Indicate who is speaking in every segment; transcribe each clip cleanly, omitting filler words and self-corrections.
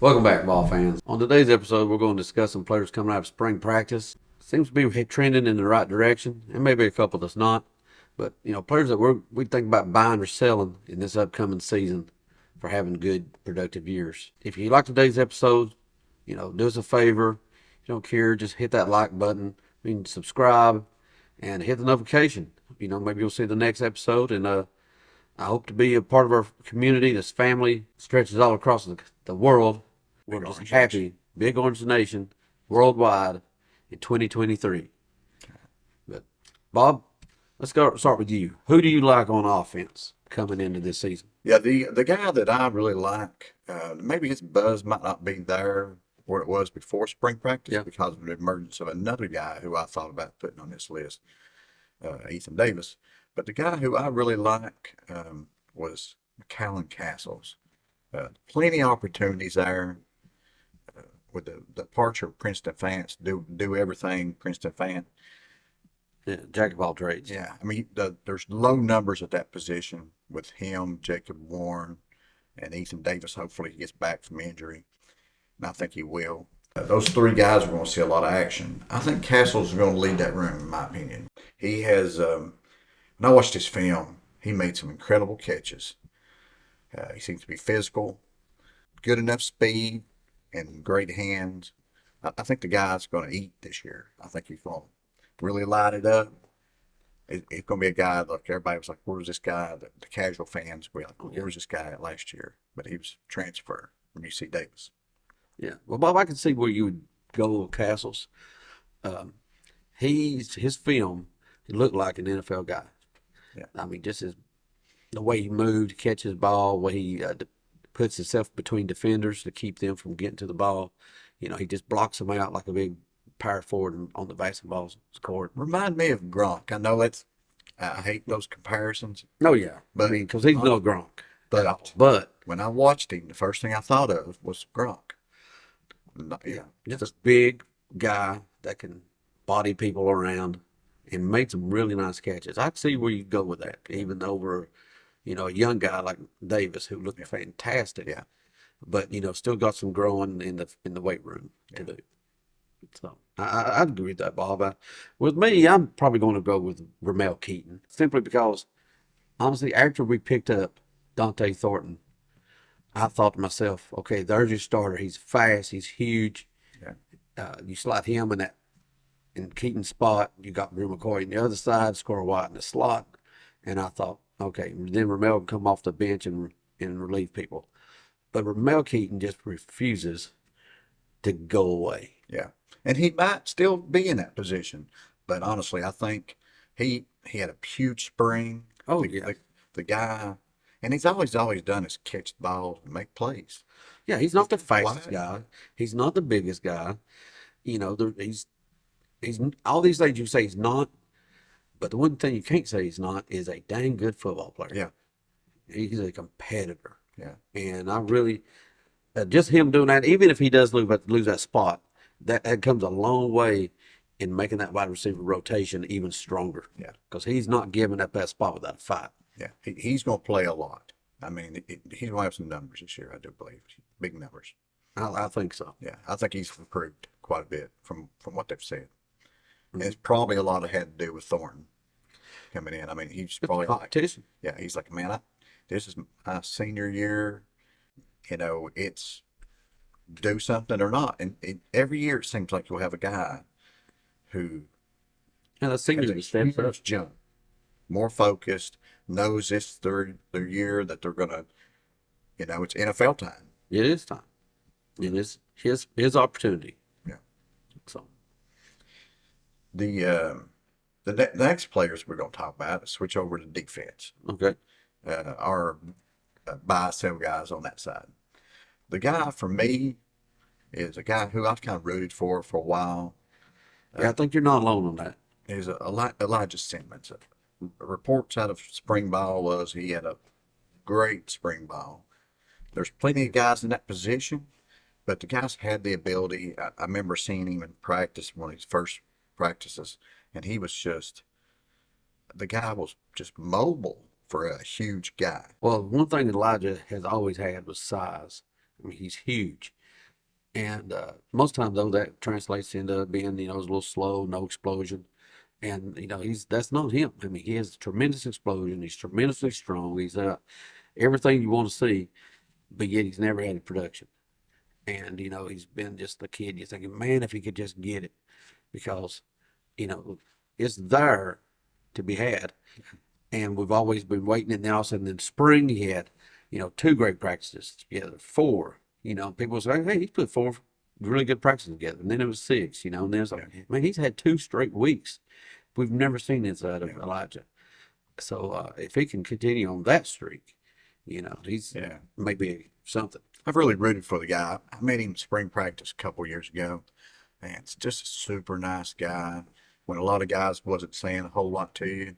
Speaker 1: Welcome back, ball fans. On today's episode, we're going to discuss some players coming out of spring practice. Seems to be trending in the right direction, and maybe a couple that's not. But players that we think about buying or selling in this upcoming season for having good, productive years. If you like today's episode, do us a favor. If you don't care, just hit that like button. Subscribe and hit the notification. Maybe you'll see the next episode, and I hope to be a part of our community. This family stretches all across the world. We're just happy. Big Orange Nation, worldwide, in 2023. But, Bob, let's start with you. Who do you like on offense coming into this season?
Speaker 2: Yeah, the guy that I really like, maybe his buzz might not be there where it was before spring practice because of the emergence of another guy who I thought about putting on this list, Ethan Davis. But the guy who I really like was Callan Castles. Plenty of opportunities there. With the departure of Princeton Fant, do everything Princeton Fant.
Speaker 1: Yeah, jack of all trades.
Speaker 2: Yeah, I mean, there's low numbers at that position with him, Jacob Warren, and Ethan Davis. Hopefully he gets back from injury, and I think he will. Those three guys are going to see a lot of action. I think Castles is going to lead that room, in my opinion. He has, when I watched his film, he made some incredible catches. He seems to be physical, good enough speed, and great hands. I think the guy's going to eat this year. I think he's going to really light it up. It's going to be a guy, look, everybody was like, where was this guy? The casual fans were like, where was this guy at last year? But he was transferred from UC Davis.
Speaker 1: Yeah. Well, Bob, I can see where you would go with Castles. His film, he looked like an NFL guy.
Speaker 2: Yeah.
Speaker 1: I mean, just the way he moved, catches ball, the way he puts himself between defenders to keep them from getting to the ball. He just blocks them out like a big power forward on the basketball court.
Speaker 2: Remind me of Gronk. I know I hate those comparisons.
Speaker 1: Oh, yeah.
Speaker 2: But,
Speaker 1: because he's no Gronk.
Speaker 2: But when I watched him, the first thing I thought of was Gronk.
Speaker 1: Yeah. Just a big guy that can body people around and make some really nice catches. I see where you go with that, even over a young guy like Davis who looked fantastic.
Speaker 2: Yeah.
Speaker 1: But still got some growing in the weight room to do. So I'd agree with that, Bob. With me, I'm probably going to go with Ramel Keaton simply because honestly, after we picked up Dante Thornton, I thought to myself, okay, there's your starter. He's fast. He's huge.
Speaker 2: Yeah.
Speaker 1: You slot him in Keaton's spot. You got Drew McCoy on the other side, Score White in the slot, and I thought, okay, then Ramel can come off the bench and relieve people. But Ramel Keaton just refuses to go away.
Speaker 2: Yeah. And he might still be in that position. But honestly, I think he had a huge spring.
Speaker 1: Oh,
Speaker 2: the guy, and he's always done is catch the ball and make plays.
Speaker 1: Yeah, he's not the fastest guy. He's not the biggest guy. He's all these things you say he's not. But the one thing you can't say he's not is a dang good football player.
Speaker 2: Yeah.
Speaker 1: He's a competitor.
Speaker 2: Yeah.
Speaker 1: And I really, just him doing that, even if he does lose that spot, that comes a long way in making that wide receiver rotation even stronger.
Speaker 2: Yeah.
Speaker 1: Because he's not giving up that spot without a fight.
Speaker 2: Yeah. He's going to play a lot. I mean, he's going to have some numbers this year, I do believe. Big numbers.
Speaker 1: I think so.
Speaker 2: Yeah. I think he's improved quite a bit from what they've said. And it's probably a lot had to do with Thornton coming in. I mean, he's probably
Speaker 1: competition.
Speaker 2: He's like, man, this is my senior year. It's do something or not. And every year it seems like you'll have a guy who
Speaker 1: the senior steps up,
Speaker 2: jump, more focused, knows this their year that they're gonna, it's NFL time.
Speaker 1: It is time. It is his opportunity.
Speaker 2: Yeah.
Speaker 1: So
Speaker 2: the next players we're going to talk about, switch over to defense.
Speaker 1: Okay.
Speaker 2: Our buy sell guys on that side. The guy for me is a guy who I've kind of rooted for a while.
Speaker 1: Yeah, I think you're not alone on that.
Speaker 2: Is Elijah Simmons. Reports out of spring ball was he had a great spring ball. There's plenty of guys in that position, but the guys had the ability. I remember seeing him in practice, one of his first practices, and the guy was just mobile for a huge guy.
Speaker 1: Well, one thing Elijah has always had was size. I mean, he's huge. And most times, though, that translates into being, a little slow, no explosion. And, that's not him. I mean, he has tremendous explosion. He's tremendously strong. He's everything you want to see, but yet he's never had a production. And, he's been just a kid. You're thinking, man, if he could just get it, because, you know, it's there to be had. And we've always been waiting. And then all of a sudden in spring, he had, 2 great practices together, 4. People say, hey, he put 4 really good practices together. And then it was 6, and then it's like, man, he's had 2 straight weeks. We've never seen this out of Elijah. So if he can continue on that streak, he's maybe something.
Speaker 2: I've really rooted for the guy. I met him in spring practice a couple years ago. Man, it's just a super nice guy. When a lot of guys wasn't saying a whole lot to you,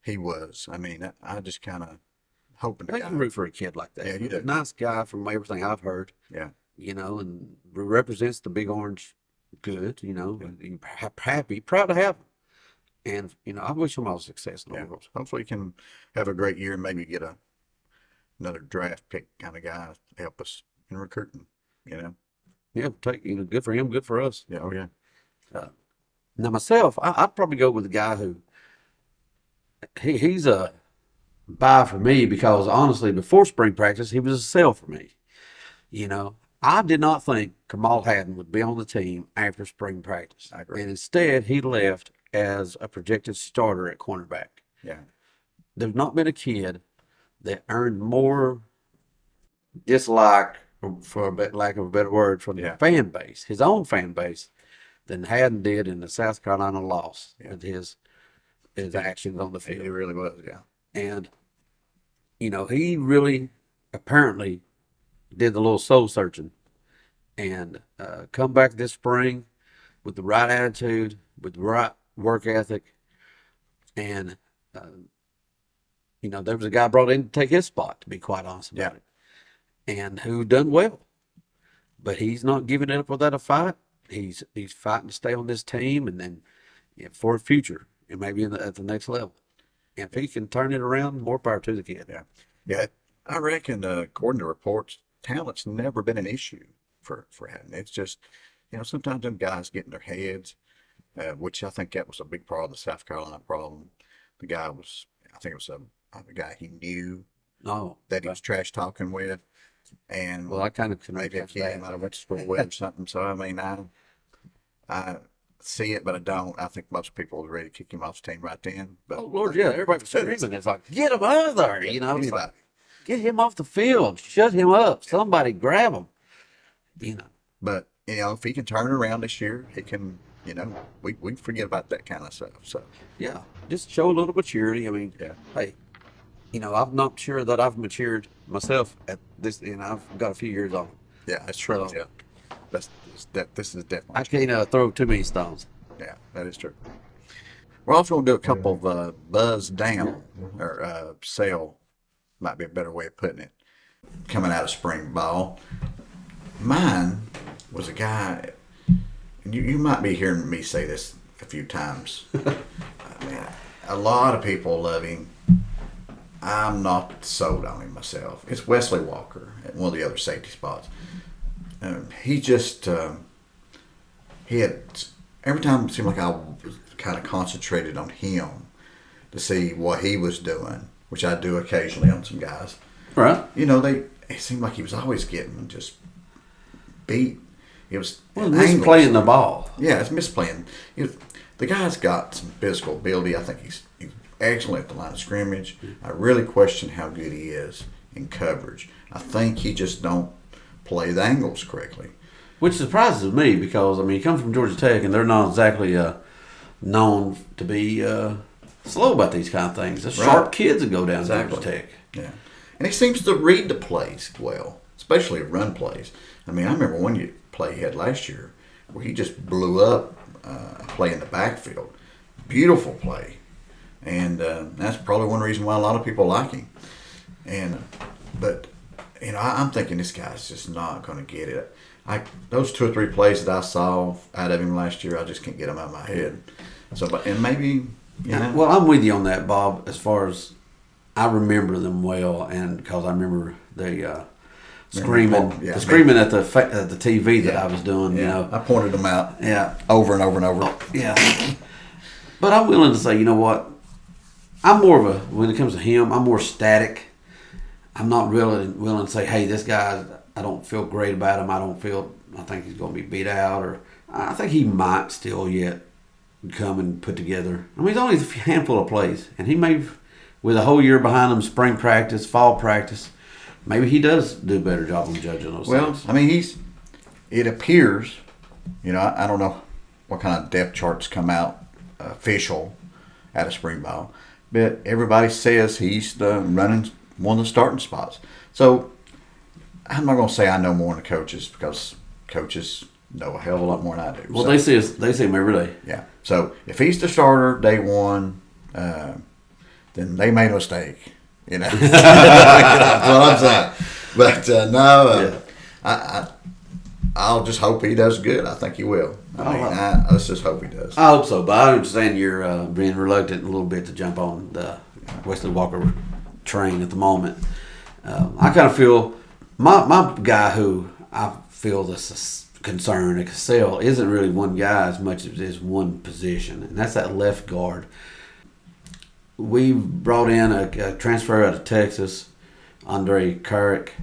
Speaker 2: he was. I mean, I just kind of hoping
Speaker 1: I can root for a kid like that.
Speaker 2: Yeah, you do.
Speaker 1: A nice guy from everything I've heard.
Speaker 2: Yeah.
Speaker 1: And represents the Big Orange good, and happy, proud to have him. And, I wish him all success in the world.
Speaker 2: Hopefully he can have a great year and maybe get another draft pick kind of guy to help us in recruiting,
Speaker 1: Yeah, good for him, good for us.
Speaker 2: Yeah, oh yeah.
Speaker 1: Now myself, I'd probably go with the guy who he's a buy for me, because honestly, before spring practice, he was a sell for me. I did not think Kamal Haddon would be on the team after spring practice.
Speaker 2: I agree.
Speaker 1: And instead, he left as a projected starter at cornerback.
Speaker 2: Yeah.
Speaker 1: There's not been a kid that earned more dislike, for lack of a better word, from the fan base, his own fan base, than Haddon did in the South Carolina loss with his actions on the field.
Speaker 2: He really was, yeah.
Speaker 1: And, he really apparently did the little soul searching and come back this spring with the right attitude, with the right work ethic. And, there was a guy brought in to take his spot, to be quite honest about it, and who done well. But he's not giving it up without a fight. He's fighting to stay on this team, and then for a future, and maybe at the next level. And if he can turn it around, more power to the kid.
Speaker 2: Yeah. I reckon, according to reports, talent's never been an issue for Haddon. It's just, sometimes them guys get in their heads, which I think that was a big part of the South Carolina problem. The guy was, I think it was a guy he knew that he was trash talking with. And
Speaker 1: well, I kind of
Speaker 2: maybe a kid he might have went to school with or something. So, I mean, I see it, but I don't. I think most people were ready to kick him off the team right then. But,
Speaker 1: oh, Lord, yeah, everybody was screaming. It's like, get him out of there, It's like, get him off the field. Shut him up. Somebody grab him,
Speaker 2: But, if he can turn it around this year, he can, we forget about that kind of stuff. So,
Speaker 1: yeah, just show a little maturity. I mean, hey, I'm not sure that I've matured myself at this, I've got a few years on.
Speaker 2: Yeah, that's true.
Speaker 1: So,
Speaker 2: yeah. This is definitely.
Speaker 1: I can't throw too many stones.
Speaker 2: Yeah, that is true. We're also going to do a couple of buzz down, or sell, might be a better way of putting it, coming out of spring ball. Mine was a guy, you might be hearing me say this a few times. I mean, a lot of people love him. I'm not sold on him myself. It's Wesley Walker at one of the other safety spots. He just, he had, every time it seemed like I was kind of concentrated on him to see what he was doing, which I do occasionally on some guys.
Speaker 1: Right.
Speaker 2: It seemed like he was always getting just beat. It was
Speaker 1: misplaying the ball.
Speaker 2: Yeah, it's misplaying. The guy's got some physical ability. I think he's excellent at the line of scrimmage. I really question how good he is in coverage. I think he just don't play the angles correctly.
Speaker 1: Which surprises me, because, he comes from Georgia Tech, and they're not exactly known to be slow about these kind of things. There's sharp kids that go down to Georgia Tech.
Speaker 2: Yeah. And he seems to read the plays well, especially run plays. I remember one play he had last year where he just blew up a play in the backfield. Beautiful play. And that's probably one reason why a lot of people like him. But I'm thinking this guy's just not going to get it. Those 2 or 3 plays that I saw out of him last year, I just can't get them out of my head. So, and maybe,
Speaker 1: Well, I'm with you on that, Bob, as far as I remember them well, and because I remember screaming,
Speaker 2: Yeah,
Speaker 1: screaming at the TV that I was doing.
Speaker 2: Yeah,
Speaker 1: You know,
Speaker 2: I pointed them out.
Speaker 1: Yeah.
Speaker 2: Over and over and over.
Speaker 1: Yeah. But I'm willing to say, you know what? I'm more of a, when it comes to him, I'm more static. I'm not really willing to say, hey, this guy, I don't feel great about him. I think he's going to be beat out. Or I think he might still yet come and put together. I mean, he's only a handful of plays. And he may, with a whole year behind him, spring practice, fall practice, maybe he does do a better job on judging those things.
Speaker 2: I mean, it appears, I don't know what kind of depth charts come out official at a spring ball, but everybody says he's running one of the starting spots. So I'm not going to say I know more than the coaches, because coaches know a hell of a lot more than I do.
Speaker 1: Well, they see him every day.
Speaker 2: Yeah. So if he's the starter day one, then they made a mistake. That's what I'm saying. But I'll just hope he does good. I think he will. Let's just hope he does.
Speaker 1: I hope so, but I understand you're being reluctant a little bit to jump on the Wesley Walker train at the moment. I kind of feel my guy who I feel this concern at Cassell isn't really one guy as much as it is one position, and that's that left guard. We brought in a transfer out of Texas, Andre Carrick,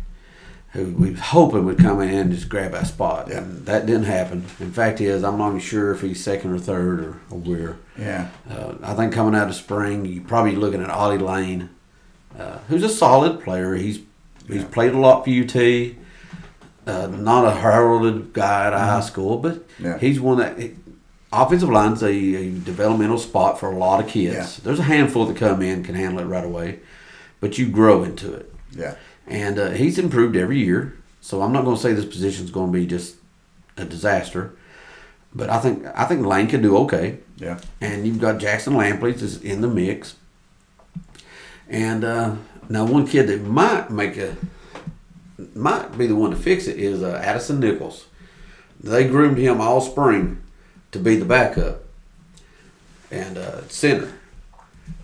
Speaker 1: who we was hoping would come in and just grab that spot.
Speaker 2: Yeah.
Speaker 1: And that didn't happen. In fact, I'm not even sure if he's second or third or where.
Speaker 2: Yeah.
Speaker 1: I think coming out of spring, you're probably looking at Ollie Lane, who's a solid player. He's played a lot for UT. Not a heralded guy at a high school, but he's one that offensive line's a developmental spot for a lot of kids.
Speaker 2: Yeah.
Speaker 1: There's a handful that come in, can handle it right away, but you grow into it.
Speaker 2: Yeah.
Speaker 1: And he's improved every year, so I'm not going to say this position's going to be just a disaster, but I think Lane can do okay.
Speaker 2: Yeah.
Speaker 1: And you've got Jackson Lampley is in the mix, and now one kid that might be the one to fix it is Addison Nichols. They groomed him all spring to be the backup and center,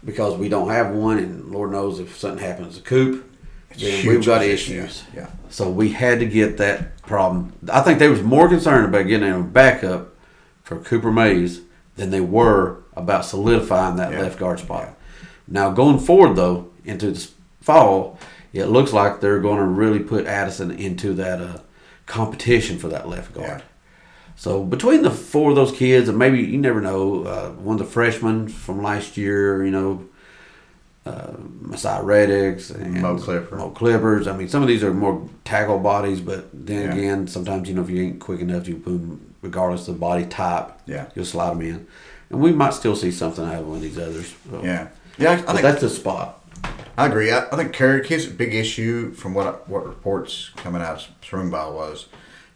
Speaker 1: because we don't have one, and Lord knows if something happens to Coop, then we've got issues.
Speaker 2: Yeah.
Speaker 1: So we had to get that problem. I think they was more concerned about getting a backup for Cooper Mays than they were about solidifying that left guard spot.
Speaker 2: Yeah.
Speaker 1: Now going forward though, into the fall, it looks like they're going to really put Addison into that competition for that left guard.
Speaker 2: Yeah.
Speaker 1: So between the four of those kids, and maybe, you never know, one of the freshmen from last year, Messiah Reddicks and
Speaker 2: Mo
Speaker 1: Clippers. I mean, some of these are more tackle bodies, but then again, sometimes, if you ain't quick enough, you put them, regardless of body type, you'll slide them in. And we might still see something out of one of these others. So.
Speaker 2: Yeah. Yeah, I think
Speaker 1: that's the spot.
Speaker 2: I agree. I think Carrick, his big issue from what reports coming out of spring ball was,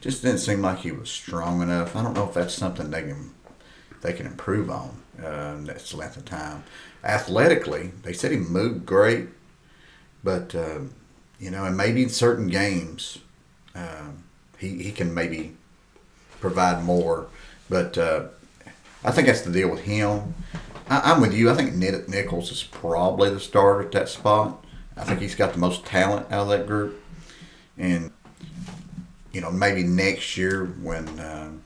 Speaker 2: just didn't seem like he was strong enough. I don't know if that's something they can improve on. That's length of time. Athletically, they said he moved great, but and maybe in certain games, he can maybe provide more. But I think that's the deal with him. I'm with you. I think Nichols is probably the starter at that spot. I think he's got the most talent out of that group, and maybe next year when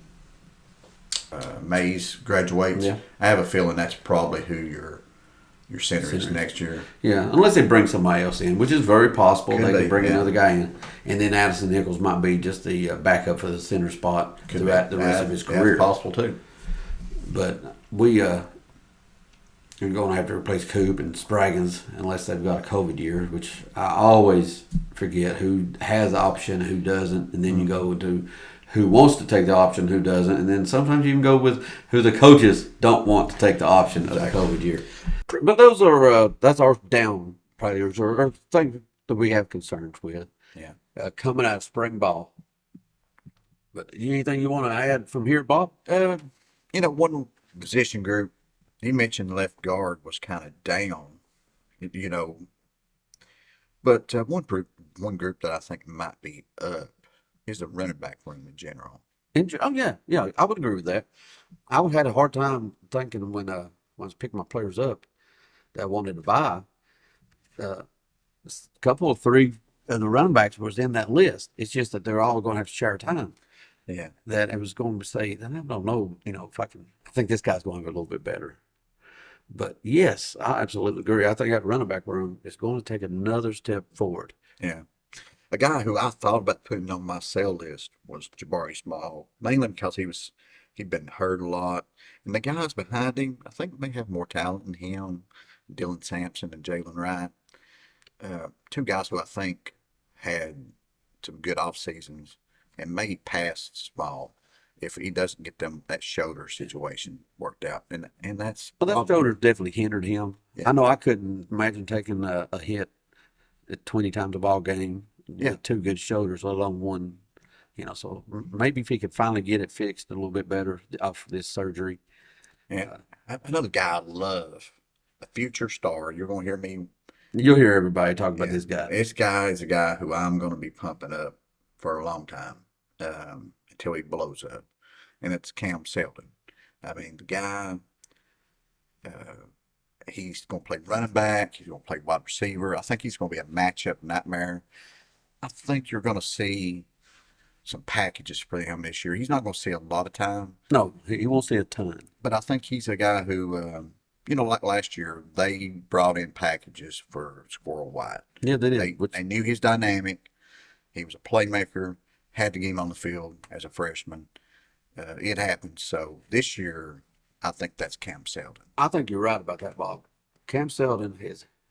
Speaker 2: Mays graduates, I have a feeling that's probably who your center is next year.
Speaker 1: Yeah, unless they bring somebody else in, which is very possible. They could bring
Speaker 2: yeah.
Speaker 1: another guy in, and then Addison Nichols might be just the backup for the center spot throughout the rest of his career.
Speaker 2: That's possible too.
Speaker 1: But we are going to have to replace Coop and Spraggins unless they've got a COVID year, which I always forget who has the option, who doesn't, and then you go to who wants to take the option, who doesn't, and then sometimes you can go with who the coaches don't want to take the option of the COVID year. But those are that's our down players or things that we have concerns with.
Speaker 2: Yeah,
Speaker 1: coming out of spring ball. But anything you want to add from here, Bob?
Speaker 2: One position group he mentioned, left guard, was kind of down. But one group that I think might be up is the running back room in general.
Speaker 1: Oh yeah, I would agree with that. I would had a hard time thinking when I was picking my players up that I wanted to buy. A couple of 3 the running backs was in that list. It's just that they're all going to have to share time.
Speaker 2: Yeah.
Speaker 1: That I was going to say, I don't know, if I can. I think this guy's going to go a little bit better. But yes, I absolutely agree. I think that running back room is going to take another step forward.
Speaker 2: Yeah. A guy who I thought about putting on my sale list was Jabari Small, mainly because he'd been hurt a lot, and the guys behind him, I think may have more talent than him, Dylan Sampson and Jalen Wright, two guys who I think had some good off seasons and may pass Small if he doesn't get them that shoulder situation worked out, and that's
Speaker 1: Well, that shoulder definitely hindered him.
Speaker 2: yeah,
Speaker 1: I know I couldn't imagine taking a hit at 20 times a ball game
Speaker 2: yeah,
Speaker 1: with two good shoulders, let alone one. So maybe if he could finally get it fixed a little bit better off this surgery.
Speaker 2: and another guy I love, a future star. You're going to hear me.
Speaker 1: You'll hear everybody talk about
Speaker 2: Yeah,
Speaker 1: this guy.
Speaker 2: this guy is a guy who I'm going to be pumping up for a long time until he blows up, and it's Cam Seldon. I mean, the guy, uh, he's going to play running back. He's going to play wide receiver. I think he's going to be a matchup nightmare. I think you're going to see some packages for him this year. He's not going to see a lot of time,
Speaker 1: No, he won't see a ton.
Speaker 2: but I think he's a guy who, like last year, they brought in packages for Squirrel White.
Speaker 1: Yeah, they did.
Speaker 2: They knew his dynamic. He was a playmaker, had to get him on the field as a freshman. It happened. So this year, I think that's Cam Seldon.
Speaker 1: I think you're right about that, Bob. Cam Seldon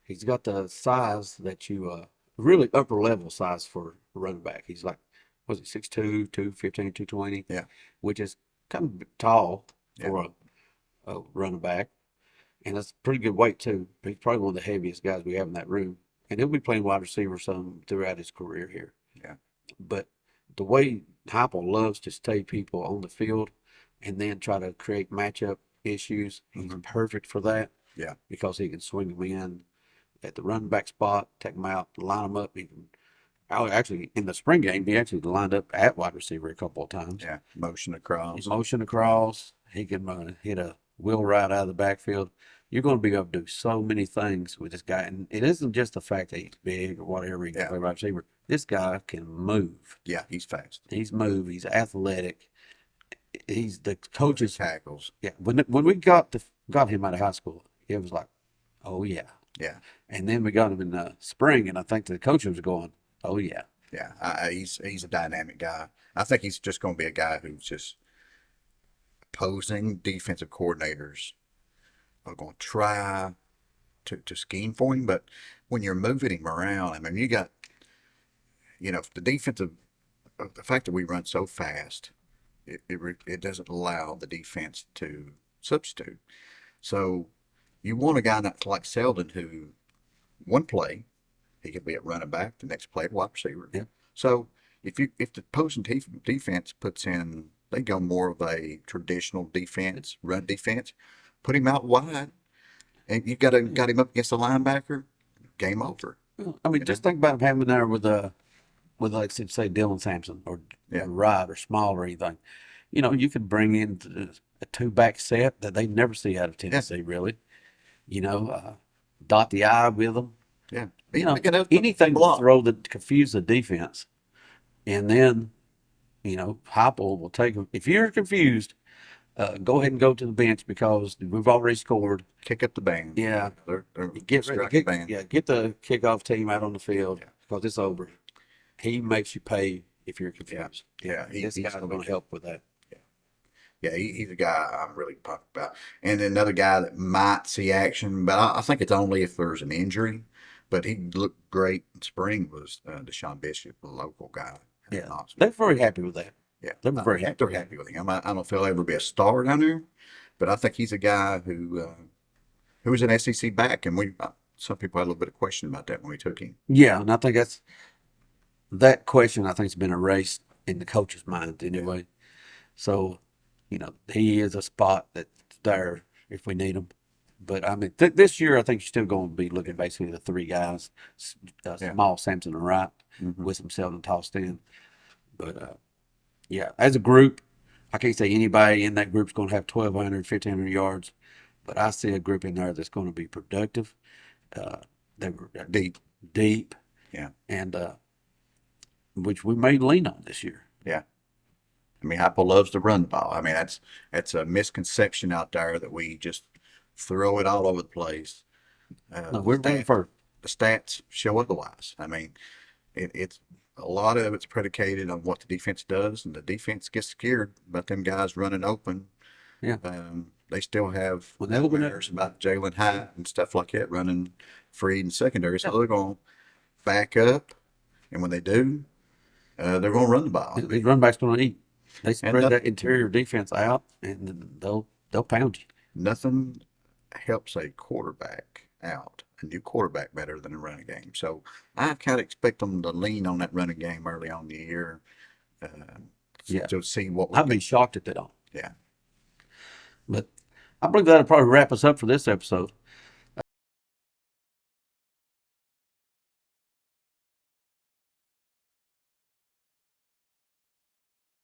Speaker 1: he's got the size that you really upper level size for a running back. He's like, was it 6'2", 215, 220?
Speaker 2: Yeah.
Speaker 1: Which is kind of tall
Speaker 2: Yeah.
Speaker 1: for a running back. And that's pretty good weight too. He's probably one of the heaviest guys we have in that room. And he'll be playing wide receiver some throughout his career here.
Speaker 2: Yeah.
Speaker 1: But the way Heupel loves to stay people on the field and then try to create matchup issues, he's perfect for that.
Speaker 2: Yeah.
Speaker 1: Because he can swing them in at the running back spot, take them out, line them up. Actually, in the spring game, he actually lined up at wide receiver a couple of times.
Speaker 2: Yeah. Motion across.
Speaker 1: Motion across. He can hit a wheel right out of the backfield. You're going to be able to do so many things with this guy. And it isn't just the fact that he's big or whatever, he can play wide receiver. This guy can move.
Speaker 2: Yeah, he's fast.
Speaker 1: He's athletic. He's the coaches.
Speaker 2: Tackles.
Speaker 1: Yeah. When we got him out of high school, it was like, oh yeah.
Speaker 2: Yeah.
Speaker 1: And then we got him in the spring, and I think the coach was going, oh yeah.
Speaker 2: Yeah. He's a dynamic guy. I think he's just going to be a guy who's just opposing defensive coordinators are going to try to scheme for him, but when you're moving him around, I mean, you got, the fact that we run so fast, it doesn't allow the defense to substitute. So you want a guy like Seldon who, one play, he could be at running back, the next play at wide receiver.
Speaker 1: Yeah.
Speaker 2: So if the opposing defense puts in, they go more of a traditional defense, run defense, put him out wide, and you got him up against a linebacker, game over.
Speaker 1: Well, I mean, just think about him having there with like say Dylan Sampson or Wright or Small or anything. You could bring in a two-back set that they never see out of Tennessee, really. Dot the I with them.
Speaker 2: Yeah.
Speaker 1: Anything to confuse the defense. And then, Heupel will take them. If you're confused, go ahead and go to the bench because we've already scored.
Speaker 2: Kick up the band.
Speaker 1: Yeah.
Speaker 2: They're
Speaker 1: Get
Speaker 2: the band.
Speaker 1: the kickoff team out on the field because it's over. He makes you pay if you're confused.
Speaker 2: Yeah.
Speaker 1: This guy's going to help with that.
Speaker 2: Yeah, he's a guy I'm really pumped about. And another guy that might see action, but I think it's only if there's an injury. But he looked great in spring was Deshaun Bishop, the local guy.
Speaker 1: Yeah, they're very happy with that.
Speaker 2: Yeah,
Speaker 1: they're very happy.
Speaker 2: They're happy with him. I don't know if he'll ever be a star down there, but I think he's a guy who was an SEC back, and some people had a little bit of question about that when we took him.
Speaker 1: Yeah, and I think that question I think has been erased in the coach's mind anyway. Yeah. So, he is a spot that's there if we need him. But I mean, this year I think you're still going to be looking basically the three guys, Small, Sampson, and Wright, with some Seldon tossed in. But as a group, I can't say anybody in that group's going to have 1,200, 1,500 yards. But I see a group in there that's going to be productive. They were deep.
Speaker 2: Yeah.
Speaker 1: And which we may lean on this year.
Speaker 2: Yeah. I mean, Heupel loves to run the ball. I mean, that's a misconception out there that we just throw it all over the place.
Speaker 1: No, we're running first.
Speaker 2: The stats show otherwise. I mean, it's a lot of it's predicated on what the defense does, and the defense gets scared about them guys running open.
Speaker 1: Yeah.
Speaker 2: They still have
Speaker 1: When they open up-
Speaker 2: nightmares about Jalen Hyatt and stuff like that running free in secondary. So they're going to back up, and when they do, they're going to run the ball.
Speaker 1: These run backs going to eat. They spread
Speaker 2: nothing-
Speaker 1: that interior defense out, and they'll pound you.
Speaker 2: Nothing helps a quarterback out, a new quarterback, better than a running game. So I kind of expect them to lean on that running game early on in the year
Speaker 1: Yeah.
Speaker 2: to see what we
Speaker 1: I'd be shocked if they don't.
Speaker 2: Yeah.
Speaker 1: But I believe that'll probably wrap us up for this episode.